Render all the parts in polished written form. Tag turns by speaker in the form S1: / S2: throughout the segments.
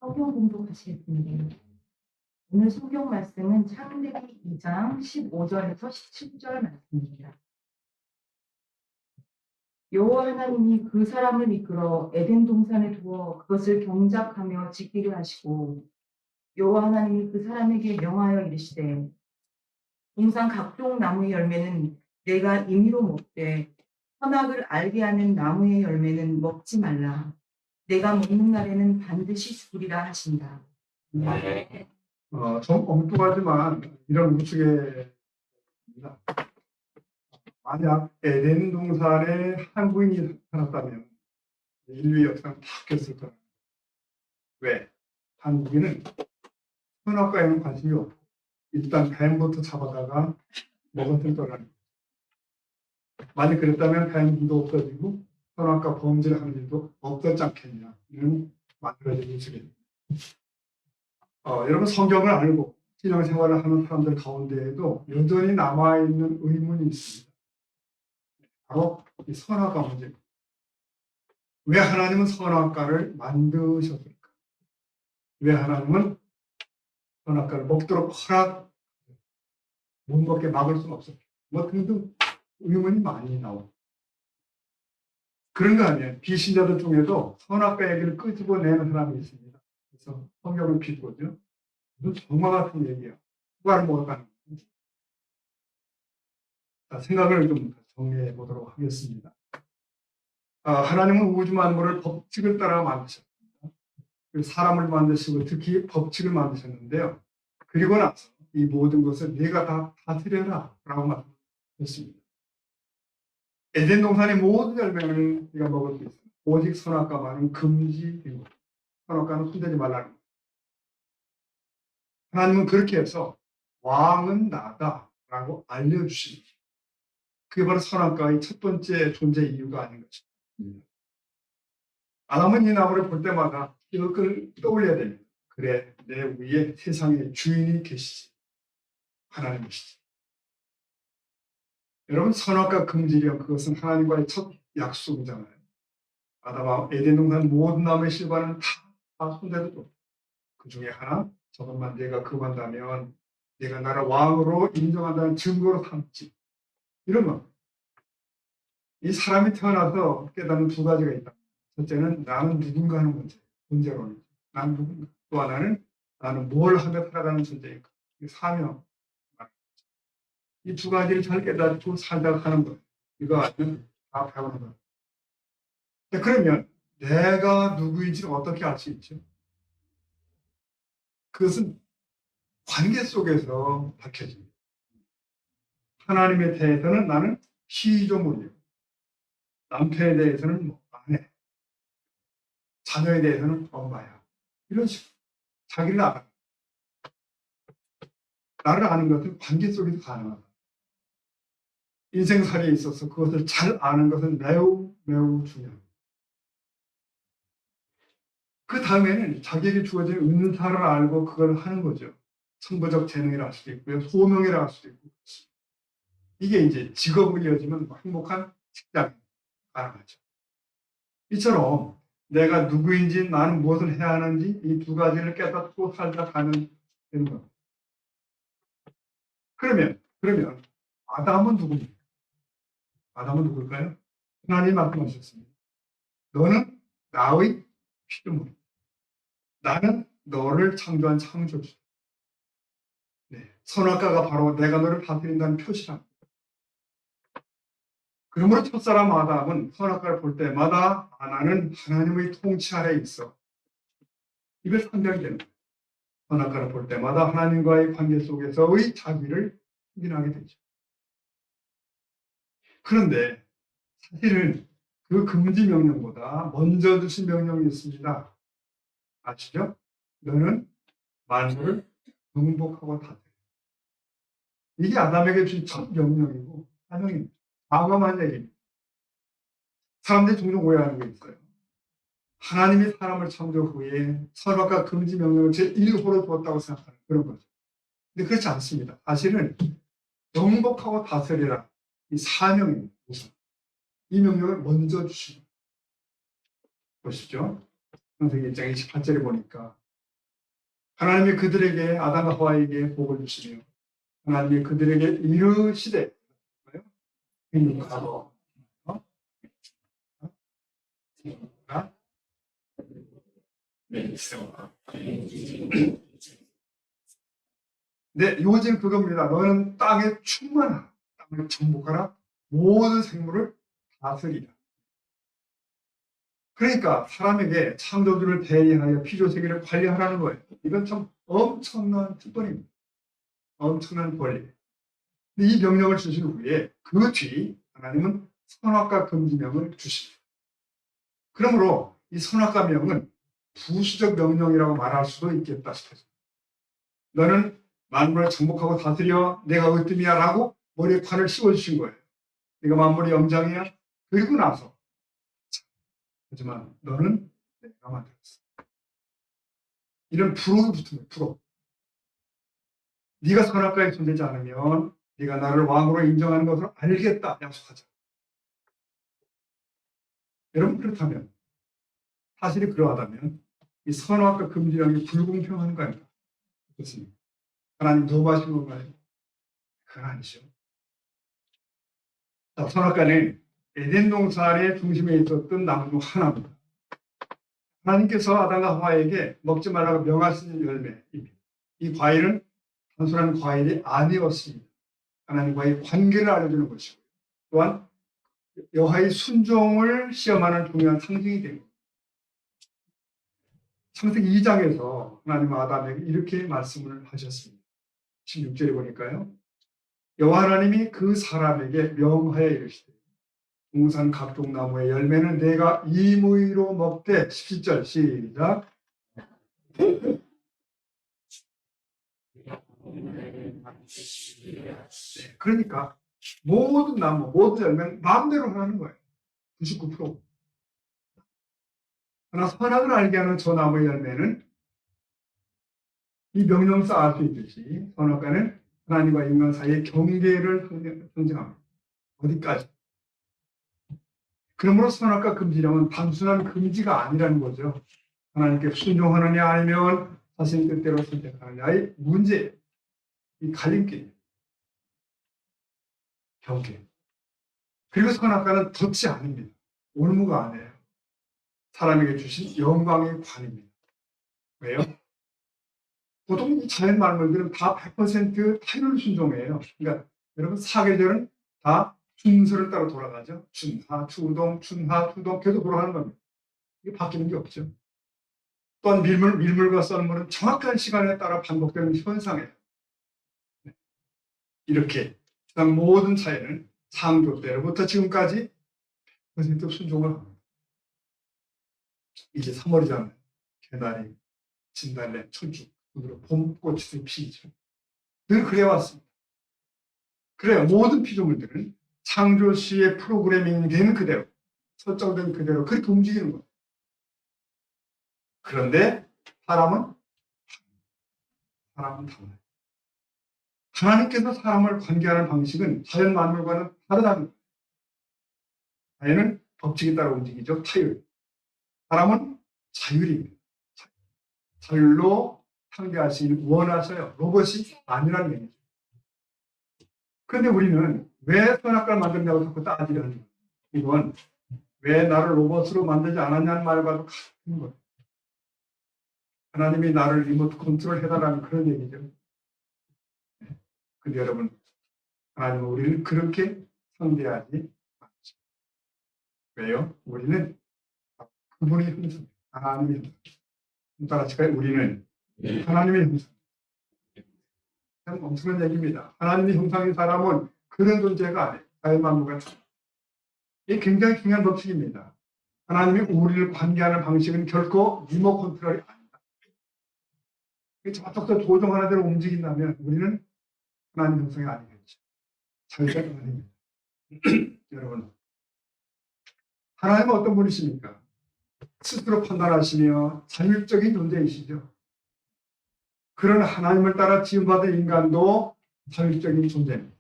S1: 성경 공독하시겠습니다. 오늘 성경 말씀은 창세기 2장 15절에서 17절 말씀입니다. 여호와 하나님이 그 사람을 이끌어 에덴 동산에 두어 그것을 경작하며 지키게 하시고 여호와 하나님이 그 사람에게 명하여 이르시되 동산 각종 나무의 열매는 내가 임의로 먹되 선악을 알게 하는 나무의 열매는 먹지 말라. 내가 먹는 날에는 반드시 죽으리라 하신다.
S2: 좀 엉뚱하지만 이런 우스개입니다. 만약 에덴 동산에 한국인이 살았다면 인류의 역사는 바뀌었을 거예요. 왜? 한국인은 선악과에는 관심이 없고 일단 뱀부터 잡아다가 먹었을 거라는 거예요. 만약 그랬다면 뱀도 없어지고 선악과 범죄를 하는 일도 없었지 않겠냐. 이런 만들어진 우스개입니다. 여러분 성경을 알고 신앙생활을 하는 사람들 가운데에도 여전히 남아있는 의문이 있습니다. 바로 이 선악과 문제입니다. 왜 하나님은 선악과를 만드셨을까? 왜 하나님은 선악과를 먹도록 못 먹게 막을 수는 없을까? 뭐 등등 의문이 많이 나오고 그런 거 아니에요. 비신자들 중에도 선악과 얘기를 끄집어내는 사람이 있습니다. 그래서 성경을 비꼬죠. 정말 같은 얘기예요. 누가를 먹어가는 거예요. 자, 생각을 좀 정리해 보도록 하겠습니다. 하나님은 우주 만물을 법칙을 따라 만드셨습니다. 그리고 사람을 만드시고 특히 법칙을 만드셨는데요. 그리고 나서 이 모든 것을 네가 다 다스려라 라고 말씀하셨습니다. 에덴 동산의 모든 열매는 네가 먹을 수 있어. 오직 선악과만은 금지이고 선악과는 손대지 말라는 거예요. 하나님은 그렇게 해서 왕은 나다라고 알려주십니다. 그게 바로 선악과의 첫 번째 존재 이유가 아닌 것입니다. 아담은 이 나무를 볼 때마다 이걸 떠올려야 됩니다. 그래, 내 위에 세상의 주인이 계시지. 하나님이시지. 여러분, 선악과 금지령, 그것은 하나님과의 첫 약속이잖아요. 아담아, 에덴 동산 모든 나무의 실과는 다 손대도 줘. 그 중에 하나, 저것만 내가 금한다면 내가 나를 왕으로 인정한다는 증거로 삼지. 이런 거. 이 사람이 태어나서 깨닫는 두 가지가 있다. 첫째는 나는 누군가 하는 문제, 문제론이죠. 나는 누군가. 또 하나는 나는 뭘 하며 살아가는 존재인가. 사명. 이 두 가지를 잘 깨닫고 살다가 하는 거예요. 이거 아니면 다 배우는 거예요. 그러면 내가 누구인지를 어떻게 알 수 있죠? 그것은 관계 속에서 밝혀집니다. 하나님에 대해서는 나는 피조물이고 남편에 대해서는 뭐 아내, 자녀에 대해서는 엄마야. 이런 식으로 자기를 알아. 나를 아는 것은 관계 속에서 가능하다. 인생살이에 있어서 그것을 잘 아는 것은 매우 매우 중요합니다. 그 다음에는 자기에게 주어진 은사를 알고 그걸 하는 거죠. 천부적 재능이라 할 수도 있고요. 소명이라 할 수도 있고. 이게 이제 직업을 이어지면 행복한 직장이 가능하죠. 이처럼 내가 누구인지 나는 무엇을 해야 하는지 이 두 가지를 깨닫고 살다 가면 되는 겁니다. 그러면 아담은 누굽니까? 아담은 누굴까요? 하나님 말씀하셨습니다. 너는 나의 피조물이다. 나는 너를 창조한 창조주다. 네, 선악과가 바로 내가 너를 다스린다는 표시랍니다. 그러므로 첫사람 아담은 선악과를 볼 때마다 나는 하나님의 통치 아래에 있어. 이걸 상정이 되는 거예요. 선악과를 볼 때마다 하나님과의 관계 속에서의 자기를 확인하게 되죠. 그런데 사실은 그 금지 명령보다 먼저 주신 명령이 있습니다. 아시죠? 너는 만물을 정복하고 다스려. 이게 아담에게 주신 첫 명령이고 사명입니다. 과감한 얘기입니다. 사람들이 종종 오해하는 게 있어요. 하나님이 사람을 창조 후에 선악과 금지 명령을 제1호로 줬다고 생각하는 그런 거죠. 근데 그렇지 않습니다. 사실은 정복하고 다스리라. 이 사명입니다. 우선. 이 명령을 먼저 주시고 보시죠. 창세기 1장 28절에 보니까 하나님이 그들에게 아담과 하와에게 복을 주시며 하나님이 그들에게 이르시되 행복하고 네, 요즘 그겁니다. 너는 땅에 충만하라. 땅을 정복하라. 모든 생물을 다스리라. 그러니까 사람에게 창조주를 대리하여 피조세계를 관리하라는 거예요. 이건 참 엄청난 특권입니다. 엄청난 권리. 이 명령을 주신 후에 그 뒤 하나님은 선악과 금지명을 주십니다. 그러므로 이 선악과 명은 부수적 명령이라고 말할 수도 있겠다 싶어요. 너는 만물을 정복하고 다스려 내가 으뜸이야 라고 머리에 판을 씌워주신 거예요. 네가 만물의 영장이야. 그리고 나서 하지만 너는 내가 만들었어. 이런 불호가 붙은 거예요. 불호. 네가 선악과에 손대지 않으면 네가 나를 왕으로 인정하는 것을 알겠다 약속하자. 여러분 그렇다면 사실이 그러하다면 이 선악과 금지령이 불공평한 거 아닙니까? 그렇습니까? 하나님 도와주신 건가요? 그건 아니죠. 자, 선악과는 에덴 동산의 중심에 있었던 나무 중 하나입니다. 하나님께서 아담과 하와에게 먹지 말라고 명하신 열매입니다. 이 과일은 단순한 과일이 아니었습니다. 하나님과의 관계를 알려주는 것이고 또한 여호와의 순종을 시험하는 중요한 상징이 됩니다. 창세기 2장에서 하나님 아담에게 이렇게 말씀을 하셨습니다. 16절에 보니까요. 여호와 하나님이 그 사람에게 명하여 이르시되 동산 각종 나무의 열매는 내가 임의로 먹되 17절 시작 그러니까 모든 나무 모든 열매는 마음대로 하는 거예요. 99%. 그러나 선악을 알게 하는 저 나무의 열매는 이 명령서 알 수 있듯이 선악과는 하나님과 인간 사이의 경계를 상징합니다. 어디까지? 그러므로 선악과 금지령은 단순한 금지가 아니라는 거죠. 하나님께 순종하느냐 아니면 자신 뜻대로 선택하느냐의 문제, 이 갈림길, 경계. 그리고 선악과는 덫이 아닙니다. 올무가 아니에요. 사람에게 주신 영광의 관입니다. 왜요? 보통 이 자연 만물들은 다 100% 타율 순종이에요. 그러니까 여러분 사계절은 다 순서를 따라 돌아가죠. 춘하, 추동, 춘하, 추동 계속 돌아가는 겁니다. 이게 바뀌는 게 없죠. 또한 밀물과 썰물은 정확한 시간에 따라 반복되는 현상이에요. 이렇게 세상 모든 자연은 창조 때로부터 지금까지 100% 순종을 합니다. 이제 3월이잖아요. 개나리, 진달래, 철쭉, 봄꽃이 피죠. 늘 그래왔습니다. 그래요. 모든 피조물들은 창조시의 프로그래밍이 되는 그대로, 설정된 그대로 그렇게 움직이는 거예요. 그런데 사람은 달라요. 하나님께서 사람을 관계하는 방식은 자연 만물과는 다르다는 거예요. 자연은 법칙에 따라 움직이죠. 타율. 사람은 자율입니다. 자율로 상대하시길 원하셔요. 로봇이 아니라는 얘기죠. 그런데 우리는 왜 선악과를 만들냐고 자꾸 따지려 하는 거예요. 이건 왜 나를 로봇으로 만들지 않았냐는 말과도 같은 거예요. 하나님이 나를 리모트 컨트롤 해달라는 그런 얘기죠. 근데 여러분, 하나님은 우리를 그렇게 상대하지 않죠. 왜요? 우리는 그분의 형상, 하나님의 형상. 따라치까지 우리는 하나님의 형상. 참 엄청난 얘기입니다. 하나님의 형상인 사람은 그런 존재가 아니에요. 자연 만물과 이게 굉장히 중요한 법칙입니다. 하나님이 우리를 관계하는 방식은 결코 리모트 컨트롤이 아니다. 저쪽서 조종하는 대로 움직인다면 우리는 하나님 형상이 아니겠죠. 자유자가 아닙니다. 여러분, 하나님은 어떤 분이십니까? 스스로 판단하시며 자율적인 존재이시죠. 그런 하나님을 따라 지음받은 인간도 자율적인 존재입니다.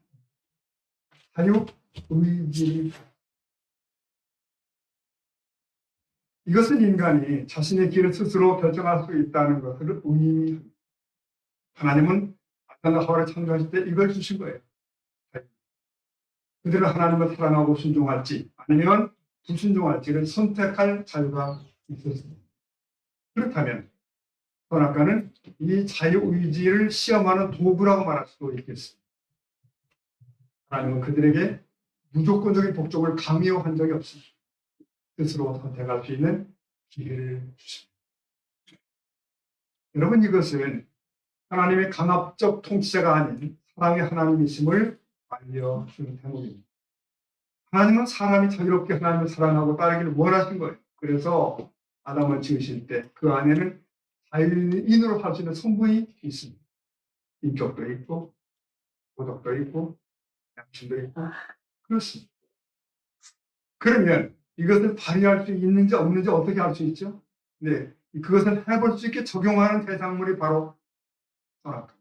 S2: 자유의지. 이것은 인간이 자신의 길을 스스로 결정할 수 있다는 것을 의미합니다. 하나님은 아담과 하와를 창조하실 때 이걸 주신 거예요. 그들은 하나님을 사랑하고 순종할지 아니면 불순종할지를 선택할 자유가 있었습니다. 그렇다면 선악과는 이 자유의지를 시험하는 도구라고 말할 수도 있겠습니다. 하나님은 그들에게 무조건적인 복종을 강요한 적이 없습니다. 스스로 선택할 수 있는 기회를 주십니다. 여러분, 이것은 하나님의 강압적 통치자가 아닌 사랑의 하나님이심을 알려주는 대목입니다. 하나님은 사람이 자유롭게 하나님을 사랑하고 따르기를 원하신 거예요. 그래서 아담을 지으실 때 그 안에는 자유인으로 할 수 있는 성분이 있습니다. 인격도 있고 도덕도 있고 양심도 있고 그렇습니다. 그러면 이것을 발휘할 수 있는지 없는지 어떻게 알 수 있죠? 네, 그것을 해볼 수 있게 적용하는 대상물이 바로 선악과.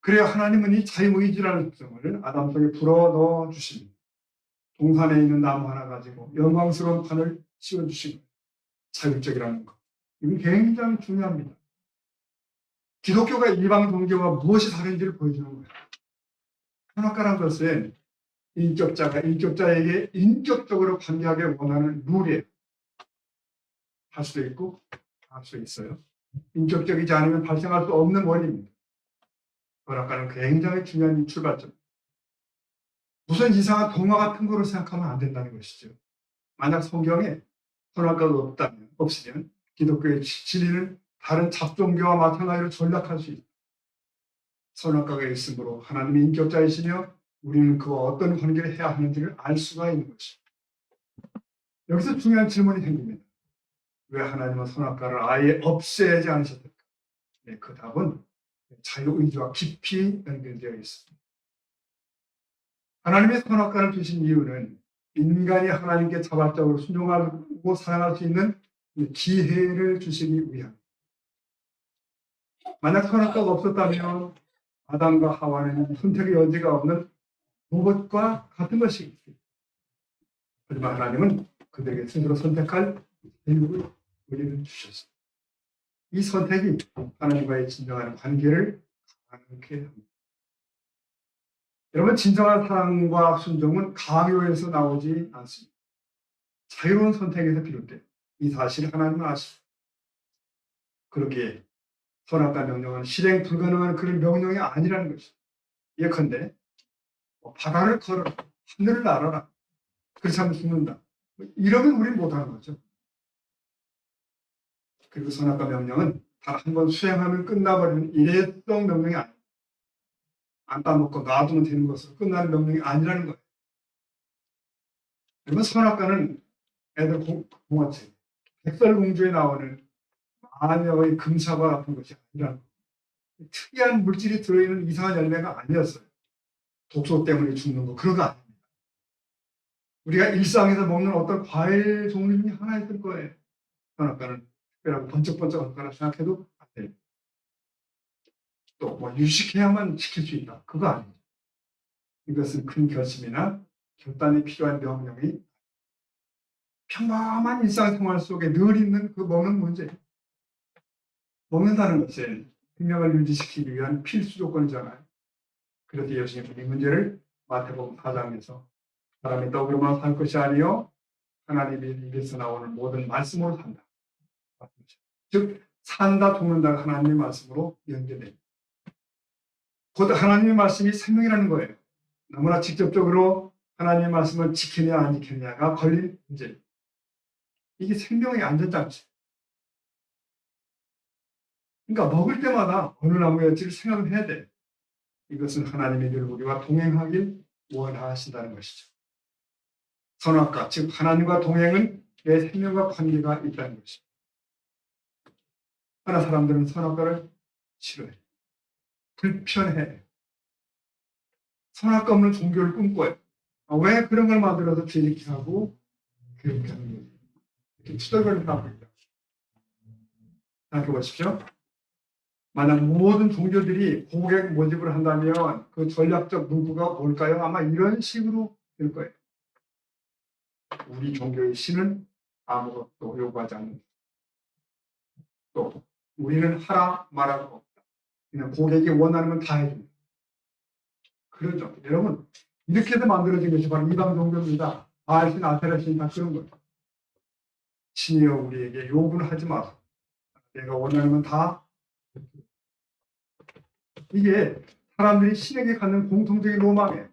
S2: 그래야 하나님은 이 자유의지라는 특성을 아담 속에 불어넣어 주십니다. 동산에 있는 나무 하나 가지고 영광스러운 판을 씌워주시고 자율적이라는 것. 이건 굉장히 중요합니다. 기독교가 일반 종교와 무엇이 다른지를 보여주는 거예요. 선악과라는 것은 인격자가 인격자에게 인격적으로 관계하게 원하는 룰이에요. 할 수도 있고 할 수 있어요. 인격적이지 않으면 발생할 수 없는 원인입니다. 선악과는 굉장히 중요한 출발점. 무슨 이상한 동화 같은 거로 생각하면 안 된다는 것이죠. 만약 성경에 선악과가 없으면 기독교의 진리는 다른 잡종교와 마찬가지로 전락할 수 있습니다. 선악과가 있으므로 하나님이 인격자이시며 우리는 그와 어떤 관계를 해야 하는지를 알 수가 있는 것입니다. 여기서 중요한 질문이 생깁니다. 왜 하나님은 선악과를 아예 없애지 않으셨을까? 네, 그 답은 자유의지와 깊이 연결되어 있습니다. 하나님의 선악과를 주신 이유는 인간이 하나님께 자발적으로 순종하고 사랑할 수 있는 기회를 주시기 위함. 만약 선악과가 없었다면 아담과 하와는 선택의 여지가 없는 로봇과 같은 것이겠습니다. 하지만 하나님은 그들에게 스스로 선택할 자유를 우리는 주셨습니다. 이 선택이 하나님과의 진정한 관계를 가능하게 합니다. 여러분, 진정한 사랑과 순종은 강요에서 나오지 않습니다. 자유로운 선택에서 비롯돼 이 사실을 하나님은 아십니다. 그렇기에 선악과 명령은 실행 불가능한 그런 명령이 아니라는 것입니다. 예컨대 바다를 걸어라, 하늘을 날아라, 그렇지 않으면 죽는다. 이러면 우리는 못하는 거죠. 그리고 선악과 명령은 단 한 번 수행하면 끝나버리는 일회성 명령이 아닙니다. 안 따먹고 놔두면 되는 것으로 끝나는 명령이 아니라는 거예요. 여러분, 선악과는 애들 공화책, 백설공주에 나오는 마녀의 금사과 같은 것이 아니라는 거예요. 특이한 물질이 들어있는 이상한 열매가 아니었어요. 독소 때문에 죽는 거, 그런 거 아닙니다. 우리가 일상에서 먹는 어떤 과일 종류 중에 하나였을 거예요. 선악과는 특별하고 번쩍번쩍한 거라 생각해도 안 돼요. 또 유식해야만 지킬 수 있다. 그거 아닙니다. 이것은 큰 결심이나 결단이 필요한 명령이 평범한 일상생활 속에 늘 있는 그 먹는 문제. 먹는다는 것은 생명을 유지시키기 위한 필수 조건이잖아요. 그래서 예수님은 이 문제를 마태복음 4장에서 사람이 떡으로만 살 것이 아니요 하나님의 입에서 나오는 모든 말씀으로 산다. 즉 산다 죽는다가 하나님의 말씀으로 연결됩니다. 곧 하나님의 말씀이 생명이라는 거예요. 너무나 직접적으로 하나님의 말씀을 지키냐 안 지키냐가 걸린 문제. 이게 생명의 안전장치. 그러니까 먹을 때마다 어느 나무였지를 생각을 해야 돼. 이것은 하나님이 늘 우리와 동행하길 원하신다는 것이죠. 선악과, 즉 하나님과 동행은 내 생명과 관계가 있다는 것입니다. 하나 사람들은 선악과를 싫어해. 불편해. 선악과 없는 종교를 꿈꿔요. 왜 그런 걸 만들어서 죄짓게 하고 그렇게 하는 거예요. 이렇게 투덜거리는 하고 있다. 생각해 보십시오. 만약 모든 종교들이 고객 모집을 한다면 그 전략적 문구가 뭘까요? 아마 이런 식으로 될 거예요. 우리 종교의 신은 아무것도 요구하지 않는다. 또 우리는 하라 말할 거 없다. 그냥 고객이 원하는 건 다 해준다. 그러죠. 여러분, 이렇게 해서 만들어진 것이 바로 이방 종교입니다. 바알신, 아세라신 다 그런 거예요. 신이여 우리에게 요구는 하지 마소. 내가 원하는 건 다. 이게 사람들이 신에게 갖는 공통적인 로망이에요.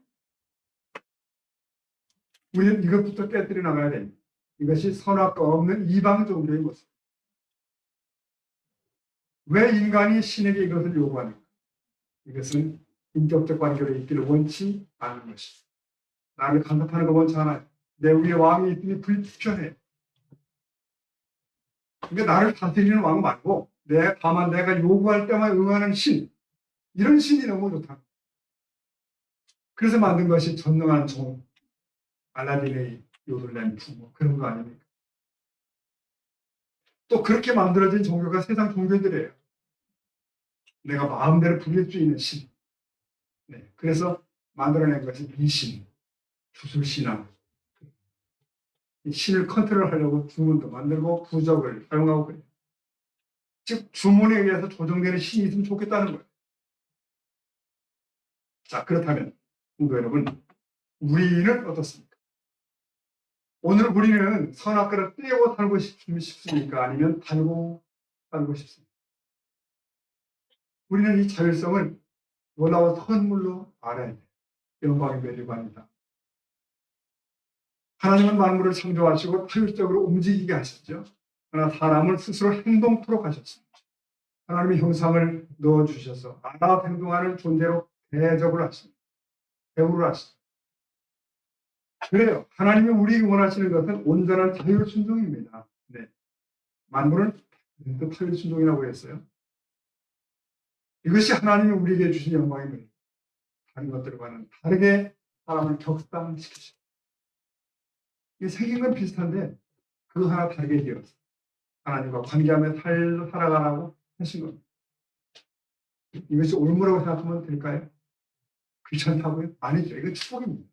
S2: 우리는 이것부터 깨뜨려 나가야 됩니다. 이것이 선악과 없는 이방 종교의 모습. 왜 인간이 신에게 이것을 요구하는가? 이것은 인격적 관계로 있기를 원치 않는 것이죠. 나를 간섭하는 거 원치 않아요. 내 위에 왕이 있으니 불편해. 그러니까 나를 다스리는 왕 말고 다만 내가 요구할 때만 응하는 신. 이런 신이 너무 좋다. 그래서 만든 것이 전능한 종, 알라딘의 요술램프 뭐 그런 거 아닙니까? 또 그렇게 만들어진 종교가 세상 종교들이에요. 내가 마음대로 부릴 수 있는 신. 네, 그래서 만들어낸 것이 미신, 주술신앙. 이 신을 컨트롤하려고 주문도 만들고 부적을 사용하고 그래요. 즉 주문에 의해서 조정되는 신이 있으면 좋겠다는 거예요. 자, 그렇다면 성도 여러분, 우리는 어떻습니까? 오늘 우리는 선악과를 떼고 살고 싶습니까? 아니면 달고 살고 싶습니까? 우리는 이 자율성을 놀라운 선물로 알아야 돼요. 영광의 매력입니다. 하나님은 만물을 창조하시고 자율적으로 움직이게 하셨죠. 그러나 사람을 스스로 행동토록 하셨습니다. 하나님의 형상을 넣어주셔서 알아 행동하는 존재로 대접을 하십니다. 배우를 하십니다. 그래요. 하나님이 우리에게 원하시는 것은 온전한 자율순종입니다. 네. 만물은 자율순종이라고 했어요. 이것이 하나님이 우리에게 주신 영광입니다. 다른 것들과는 다르게 사람을 격상시키십니다. 이게 생긴 건 비슷한데 그거 하나 다르게 되어서 하나님과 관계하며 살아가라고 하신 겁니다. 이것이 옳무라고 생각하면 될까요? 귀찮다고요? 아니죠. 이건 축복입니다.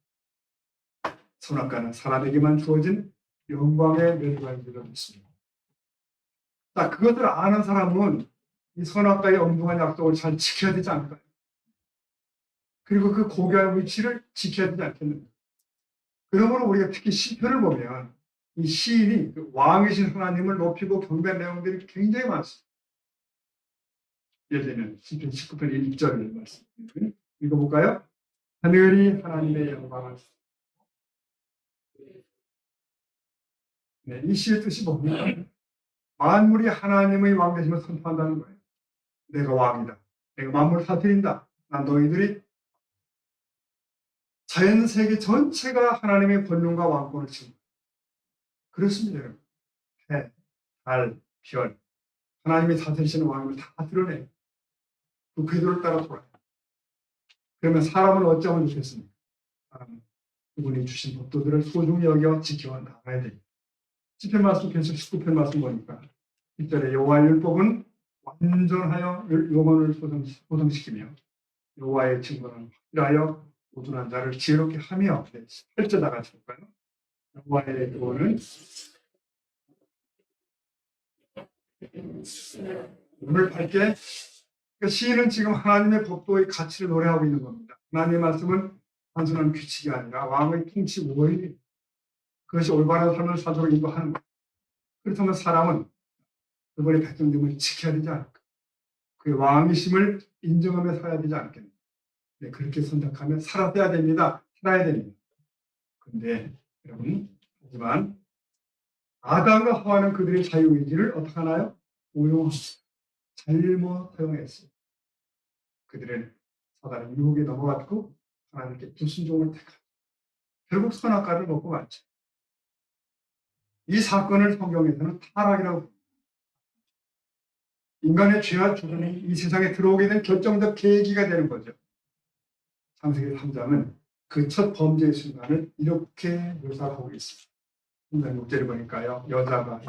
S2: 선악과는 사람에게만 주어진 영광의 멸관인 줄로 믿습니다. 자, 그것을 아는 사람은 이 선악과의 엉뚱한 약속을 잘 지켜야 되지 않을까요? 그리고 그 고귀한 위치를 지켜야 되지 않겠는가? 그러므로 우리가 특히 시편을 보면 이 시인이 그 왕이신 하나님을 높이고 경배한 내용들이 굉장히 많습니다. 예를 들면 시편 19편 1절 말씀 읽어볼까요? 하늘이 하나님의 영광을. 네, 이 시의 뜻이 뭡니까? 만물이 하나님의 왕되심을 선포한다는 거예요. 내가 왕이다. 내가 만물을 다스린다. 난 너희들이 자연 세계 전체가 하나님의 권능과 왕권을 지금 그렇습니다. 여러분. 해, 달, 별 하나님이 다스리시는 왕을 다 드러내요. 그 궤도를 따라 돌아요. 그러면 사람은 어쩌면 좋겠습니까? 사람은 그분이 주신 법도들을 소중히 여겨 지켜 나가야 됩니다. 시편 말씀 계속 19편 말씀 보니까 1절에 여호와의 율법은 완전하여 영혼을 소성시키며 여호와의 증거는 확실하여 우둔한 자를 지혜롭게 하며. 8절 다 같이 볼까요? 여호와의 교훈은 눈을 밝게. 그러니까 시인은 지금 하나님의 법도의 가치를 노래하고 있는 겁니다. 하나님의 말씀은 단순한 규칙이 아니라 왕의 통치 원리, 그것이 올바른 삶을 사도록 인도하는 것. 그렇다면 사람은 그분의 백성됨을 지켜야 되지 않을까? 그의 왕이심을 인정하며 살아야 되지 않겠는가? 네, 그렇게 선택하면 살아야 됩니다. 살아야 됩니다. 그런데 여러분, 하지만 아담과 하와는 그들의 자유의지를 어떻게 하나요? 오용합니다. 잘못 사용했습니다. 그들은 사단의 유혹에 넘어갔고 하나님께 불순종을 택하고 결국 선악과를 먹고 갔죠. 이 사건을 성경에서는 타락이라고 합니다. 인간의 죄와 죽음이 이 세상에 들어오게 된 결정적 계기가 되는 거죠. 창세기 3장은 그 첫 범죄의 순간을 이렇게 묘사하고 있습니다. 6절을 보니까요. 여자가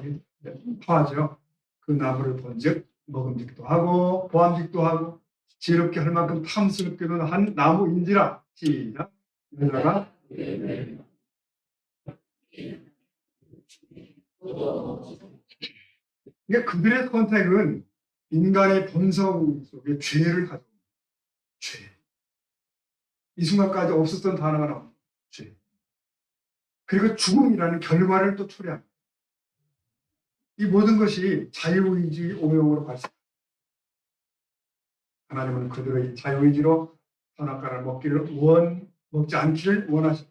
S2: 파하죠. 그 나무를 본즉 먹음직도 하고 보암직도 하고 지혜롭게 할 만큼 탐스럽게도 한 나무인지라. 시작. 여자가 이게 그들의 선택은 인간의 본성 속에 죄를 가지고 죄. 이 순간까지 없었던 단어가 나옵니다. 죄. 그리고 죽음이라는 결말을 또 초래합니다. 이 모든 것이 자유의지 오명으로 발생. 하나님은 그들의 자유의지로 선악과를 먹지 않기를 원하셨죠.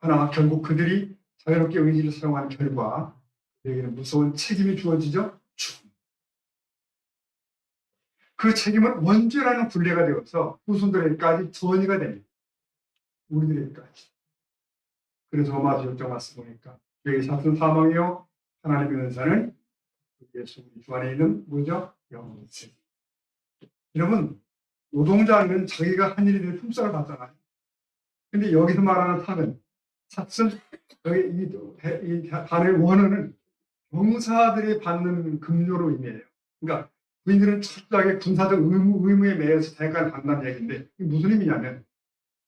S2: 하나 결국 그들이 자유롭게 의지를 사용한 결과 그들에게는 무서운 책임이 주어지죠. 죽음. 그 책임은 원죄라는 굴레가 되어서 후손들에게까지 전이가 됩니다. 우리들에게까지. 그래서 로마서 6장 말씀 보니까 죄의 삭은 사망이요 하나님의 은사는 예수 주 안에 있는 뭐죠? 영생. 여러분 노동자는 자기가 한 일에 대해 품삯을 받잖아요. 근데 여기서 말하는 삭은 여기 이 단어의 원어는 병사들이 받는 급료로 의미해요. 그러니까 부인들은 철저하게 군사적 의무에 매여서 대가를 받는다는 얘기인데 이게 무슨 의미냐면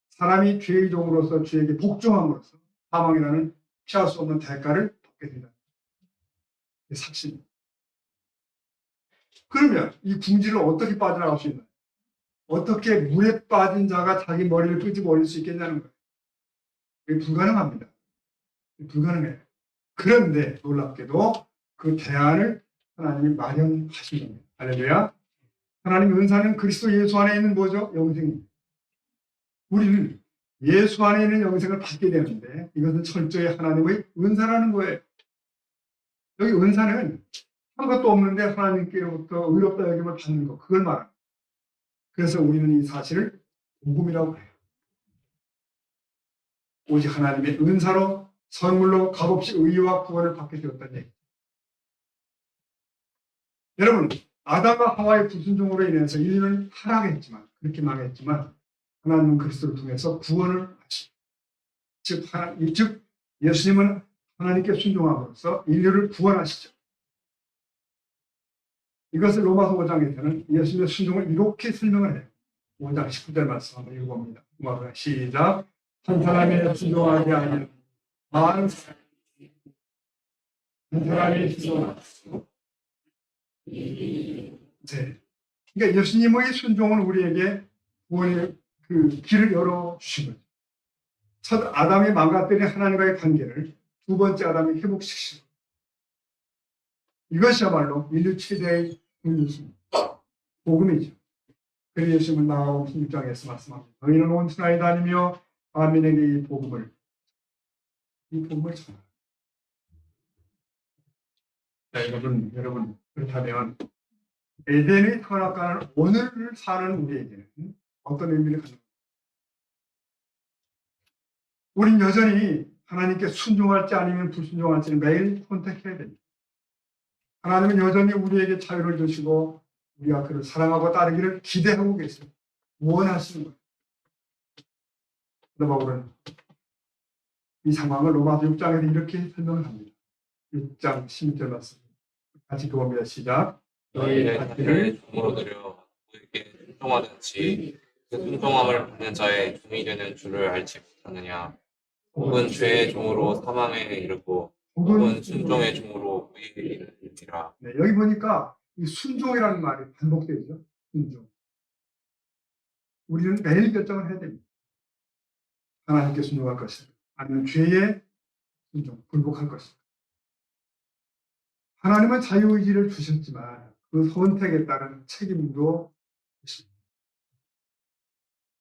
S2: 사람이 죄의 종으로서 죄에게 복종함으로써 사망이라는 피할 수 없는 대가를 받게 된다. 이게 삭신. 그러면 이 궁지를 어떻게 빠져나갈 수 있나요? 어떻게 물에 빠진 자가 자기 머리를 끄집어 올릴 수 있겠냐는 거예요. 이게 불가능합니다. 불가능해요. 그런데 놀랍게도 그 대안을 하나님이 마련하신 겁니다. 할렐루야. 하나님의 은사는 그리스도 예수 안에 있는 뭐죠? 영생입니다. 우리는 예수 안에 있는 영생을 받게 되는데 이것은 철저히 하나님의 은사라는 거예요. 여기 은사는 아무것도 없는데 하나님께로부터 의롭다 여김을 받는 것, 그걸 말합니다. 그래서 우리는 이 사실을 복음이라고 해요. 오직 하나님의 은사로 선물로 값없이 의와 구원을 받게 되었다는 얘기죠. 여러분, 아담과 하와의 불순종으로 인해서 인류는 타락했지만, 그렇게 망했지만 하나님은 그리스도를 통해서 구원을 하시고, 즉 예수님은 하나님께 순종함으로써 인류를 구원하시죠. 이것을 로마서 5장에서는 예수님의 순종을 이렇게 설명을 해요. 5장 19절 말씀 한번 읽어봅니다. 시작. 한 사람이 순종하지 아니하면 많은 사람이 순종하고. 네. 그러니까 예수님의 순종은 우리에게 구원의 그 길을 열어 주신 거죠. 첫 아담이 망가뜨린 하나님과의 관계를 두 번째 아담이 회복시키시고, 이것이야말로 인류 최대의 복음이죠. 그래서 예수님은 마가복음 16장에서 말씀합니다. 너희는 온 천하에 다니며 만민에게 이 복음을 전하라. 자, 여러분 그렇다면 에덴의 선악과는 오늘 사는 우리에게는 어떤 의미를 갖는? 우린 여전히 하나님께 순종할지 아니면 불순종할지를 매일 선택해야 됩니다. 하나님은 여전히 우리에게 자유를 주시고 우리가 그를 사랑하고 따르기를 기대하고 계세요. 원하시는 거예요. 바울은 이 상황을 로마서 6장에서 이렇게 설명을 합니다. 6장 16절 말씀 같이 읽어봅니다. 시작.
S3: 너희의 자신을 종으로 들여 누구에게 순종하든지 그 순종함을 받는 자의 종이 되는 줄을 알지 못하느냐. 혹은 죄의 종으로 사망에 이르고 혹은 순종의 종으로 의에 이르리라.
S2: 네, 여기 보니까 이 순종이라는 말이 반복되죠. 순종. 우리는 매일 결정을 해야 됩니다. 하나님께 순종할 것이다. 아니면 죄에 순종, 굴복할 것이다. 하나님은 자유의지를 주셨지만 그 선택에 따른 책임도 있습니다.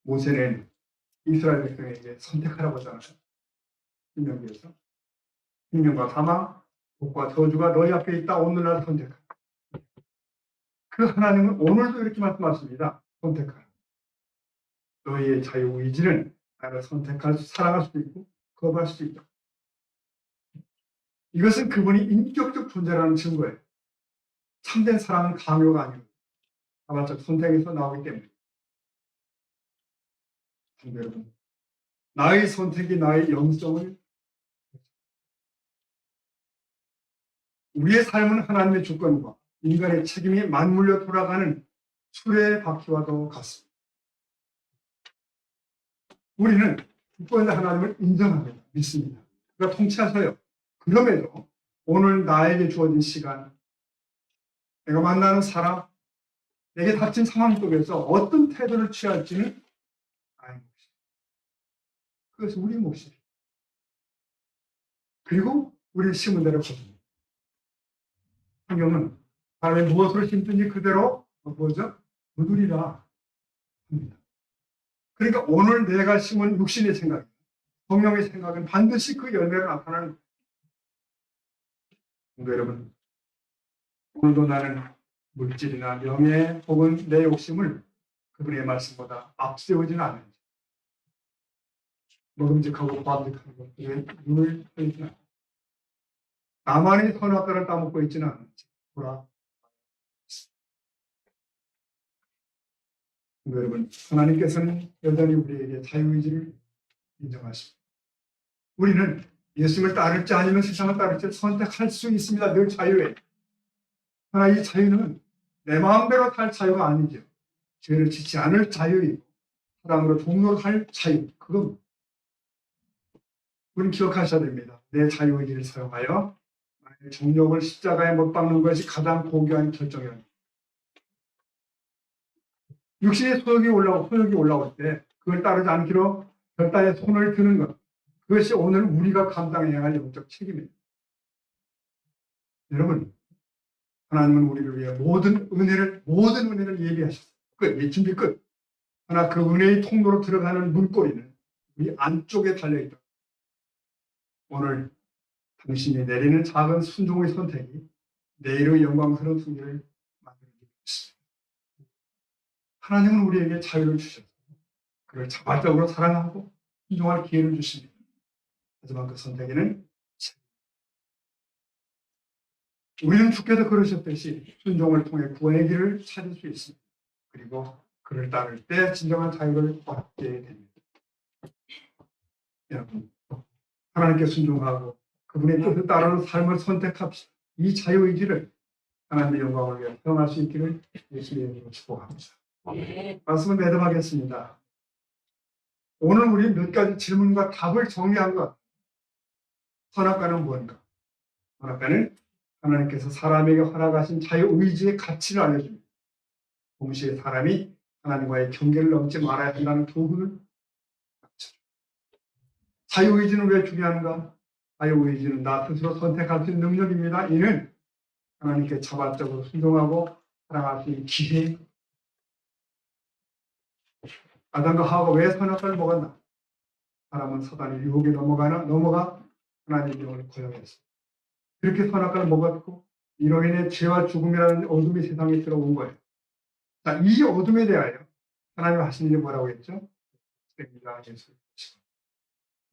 S2: 모세는 이스라엘 백성에게 선택하라고 하잖아요. 신명기에서. 생명과 사망, 복과 저주가 너희 앞에 있다. 오늘날 선택하라. 그 하나님은 오늘도 이렇게 말씀하십니다. 선택하라. 너희의 자유의지는 나를 사랑할 수도 있고 거부할 수도 있다. 이것은 그분이 인격적 존재라는 증거예요. 참된 사랑은 강요가 아니고 자발적 선택에서 나오기 때문에. 여러분, 나의 선택이 나의 영성을, 우리의 삶은 하나님의 주권과 인간의 책임이 맞물려 돌아가는 수레바퀴와도 같습니다. 우리는 주권자 하나님을 인정합니다. 믿습니다. 그가 통치하셔요. 그럼에도 오늘 나에게 주어진 시간, 내가 만나는 사람, 내게 닥친 상황 속에서 어떤 태도를 취할지는 나의 몫이에요. 그것이 우리 몫이에요. 그리고 우리 심은 대로 거둡니다. 성경은 사람이 무엇으로 심든지 그대로 뭐죠? 거두리라 합니다. 그러니까 오늘 내가 심은 육신의 생각, 성령의 생각은 반드시 그 열매로 나타나는 거예요. 여러분, 오늘도 나는 물질이나 명예 혹은 내 욕심을 그분의 말씀보다 앞세우지는 않는지, 먹음직하고 바람직한 것들에 눈을 흘리지 않는지, 나만의 선악과를 따먹고 있지는 않는지 보라. 여러분, 하나님께서는 여전히 우리에게 자유의지를 인정하십니다. 우리는 예수님을 따를지 아니면 세상을 따를지 선택할 수 있습니다. 늘 자유예요. 그러나 이 자유는 내 마음대로 살 자유가 아니죠. 죄를 짓지 않을 자유이고 사랑으로 동력할 자유. 그건 우리는 기억하셔야 됩니다. 내 자유의지를 사용하여 나의 정욕을 십자가에 못 박는 것이 가장 고귀한 결정이랍니다. 육신의 소욕이 올라올 때 그걸 따르지 않기로 결단에 손을 드는 것. 그것이 오늘 우리가 감당해야 할 영적 책임입니다. 여러분, 하나님은 우리를 위해 모든 은혜를 예비하셨어요. 끝, 준비 끝. 그러나 그 은혜의 통로로 들어가는 문고리는 우리 안쪽에 달려있다. 오늘 당신이 내리는 작은 순종의 선택이 내일의 영광스러운 승리를 만들어주고 있습니다. 하나님은 우리에게 자유를 주셨어요. 그를 자발적으로 사랑하고 순종할 기회를 주십니다. 하지만 그 선택에는 우리는 주께서 그러셨듯이 순종을 통해 구원의 길을 찾을 수 있습니다. 그리고 그를 따를 때 진정한 자유를 받게 됩니다. 여러분, 하나님께 순종하고 그분의 뜻을 따르는 삶을 선택합시다. 이 자유의지를 하나님의 영광을 위해 사용할 수 있기를 예수의 이름으로 축복합니다. 말씀을 매듭하겠습니다. 오늘 우리 몇 가지 질문과 답을 정리한 것. 선악과는 뭔가? 선악과는 하나님께서 사람에게 허락하신 자유의지의 가치를 알려줍니다. 동시에 사람이 하나님과의 경계를 넘지 말아야 한다는 교훈을 가르쳐줍니다. 자유의지는 왜 중요한가? 자유의지는 나 스스로 선택할 수 있는 능력입니다. 이는 하나님께 자발적으로 순종하고 사랑할 수 있는 기회. 아담과 하와가 왜 선악과를 먹었나? 사람은 사단의 유혹에 넘어가 하나님의 영을 거역했습니다. 그렇게 선악과를 먹었고 이로 인해 죄와 죽음이라는 어둠이 세상에 들어온 거예요. 자, 이 어둠에 대하여 하나님 하신 일이 뭐라고 했죠?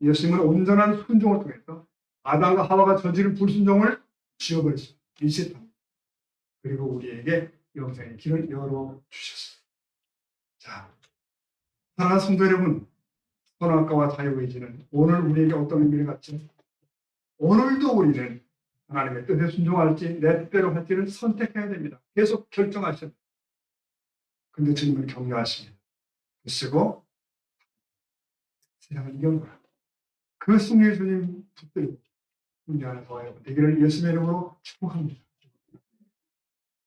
S2: 예수님은 온전한 순종을 통해서 아담과 하와가 저지른 불순종을 지워버렸습니다. 리셋합니다. 그리고 우리에게 영생의 길을 열어주셨습니다. 자, 사랑하는 성도 여러분, 선악과와 자유의지는 오늘 우리에게 어떤 의미를 갖죠? 오늘도 우리는 하나님의 뜻에 순종할지 내 뜻대로 할지를 선택해야 됩니다. 계속 결정하셔야 됩니다. 근데 주님은 격려하십니다. 쓰고 세상을 이겨놓으라. 그 승리의 주님 붙들고 승리하는 저와 여러분 되기를 예수님의 이름으로 축복합니다.